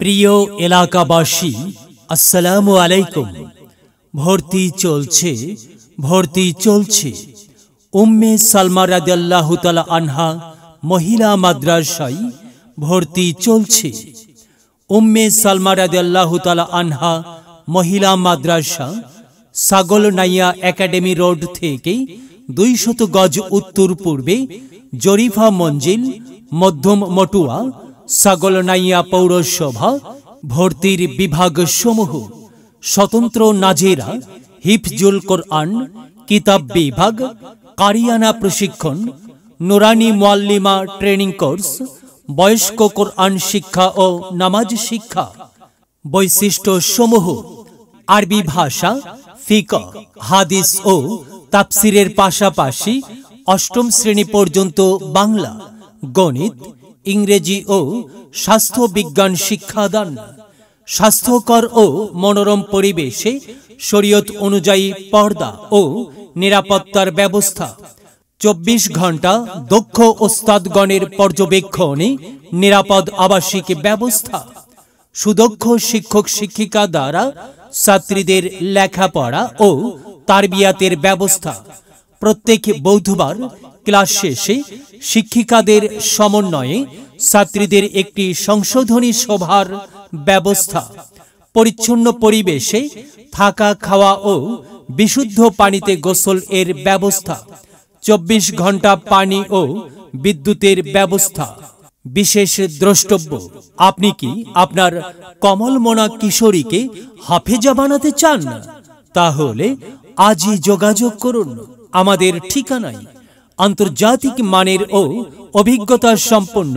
প্রিয় এলাকাবাসী, আসসালামু আলাইকুম। ভর্তি চলছে উম্মে সালমা রাদিয়াল্লাহু তাআলা আনহা মহিলা মাদ্রাসায় ভর্তি চলছে। উম্মে সালমা রাদিয়াল্লাহু তাআলা আনহা মহিলা মাদ্রাসা ছাগলনাইয়া একাডেমি রোড থেকে 200 গজ উত্তর পূর্বে জরিফা মঞ্জিল, মধ্যম মটুয়া, ছাগলনাইয়া পৌরসভা। ভর্তির বিভাগ সমূহ: স্বতন্ত্র নাজেরা, হিফজুল কোরআন কিতাব বিভাগ, কারিয়ানা প্রশিক্ষণ, নুরানি মুআল্লিমা ট্রেনিং কোর্স, বয়স্ক কোরআন শিক্ষা ও নামাজ শিক্ষা। বৈশিষ্ট্য সমূহ: আরবি ভাষা, ফিকহ, হাদিস ও তাফসিরের পাশাপাশি অষ্টম শ্রেণী পর্যন্ত বাংলা, গণিত, ইংরেজি ও স্বাস্থ্য বিজ্ঞান শিক্ষাদান। স্বাস্থ্যকর ও মনোরম পরিবেশে শরীয়ত অনুযায়ী পর্দা ও নিরাপত্তার ব্যবস্থা। 24 ঘন্টা দক্ষ ওস্তাদগণের পর্যবেক্ষণে নিরাপদ আবাসিক ব্যবস্থা। সুদক্ষ শিক্ষক শিক্ষিকা দ্বারা ছাত্রীদের লেখাপড়া ও তারবিয়াতের ব্যবস্থা। প্রত্যেক বুধবার ক্লাস শেষে শিক্ষিকাদের সমন্বয়ে ছাত্রীদের একটি সংশোধনী সভার ব্যবস্থা। পরিচ্ছন্ন পরিবেশে থাকা, খাওয়া ও বিশুদ্ধ পানিতে গোসল এর ব্যবস্থা। 24 ঘন্টা পানি ও বিদ্যুতের ব্যবস্থা। বিশেষ দ্রষ্টব্য: আপনি কি আপনার কমলমনা কিশোরীকে হাফেজা বানাতে চান? তাহলে আজই যোগাযোগ করুন আমাদের ঠিকানায়। আন্তর্জাতিক মানের ও অভিজ্ঞতা সম্পন্ন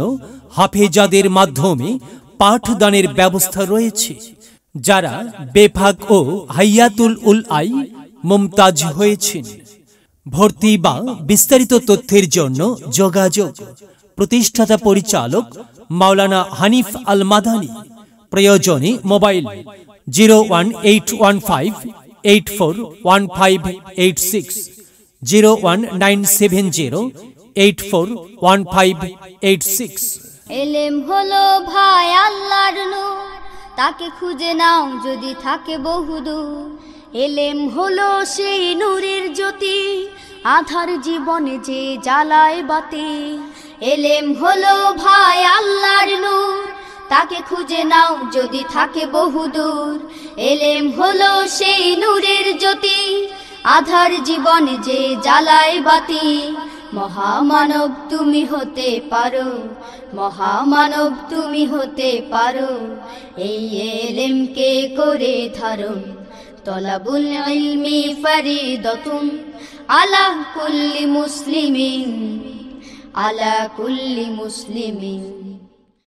হাফেজাদের মাধ্যমে পাঠদানের ব্যবস্থা রয়েছে, যারা বেফাক ও হাইয়াতুল উলআই মুমতাজ হয়েছেন। ভর্তি বা বিস্তারিত তথ্যের জন্য যোগাযোগ: প্রতিষ্ঠাতা পরিচালক মাওলানা হানিফ আল মাদানী। প্রয়োজনে মোবাইল 01915841586, 01970841586। এলেম হলো ভাই আল্লাহর নূর, তাকে খুঁজে নাও যদি থাকে বহুদূর। এলেম হলো সেই নূরের জ্যোতি, আধার জীবনে যে জ্বালায় বাতি। এলেম হলো ভাই আল্লাহর নূর, তাকে খুঁজে নাও যদি থাকে বহুদূর। এলেম হলো সেই নূরের জ্যোতি, আধার জীবনে যে জ্বালায় বাতি। মহামানব তুমি হতে পারো, মহামানব তুমি হতে পারো, এই এলেমকে করে ধারণ। তলাবুল ইলমি ফরিদাতুন আলা কুল্লি মুসলিমিন, আলা কুল্লি মুসলিমিন।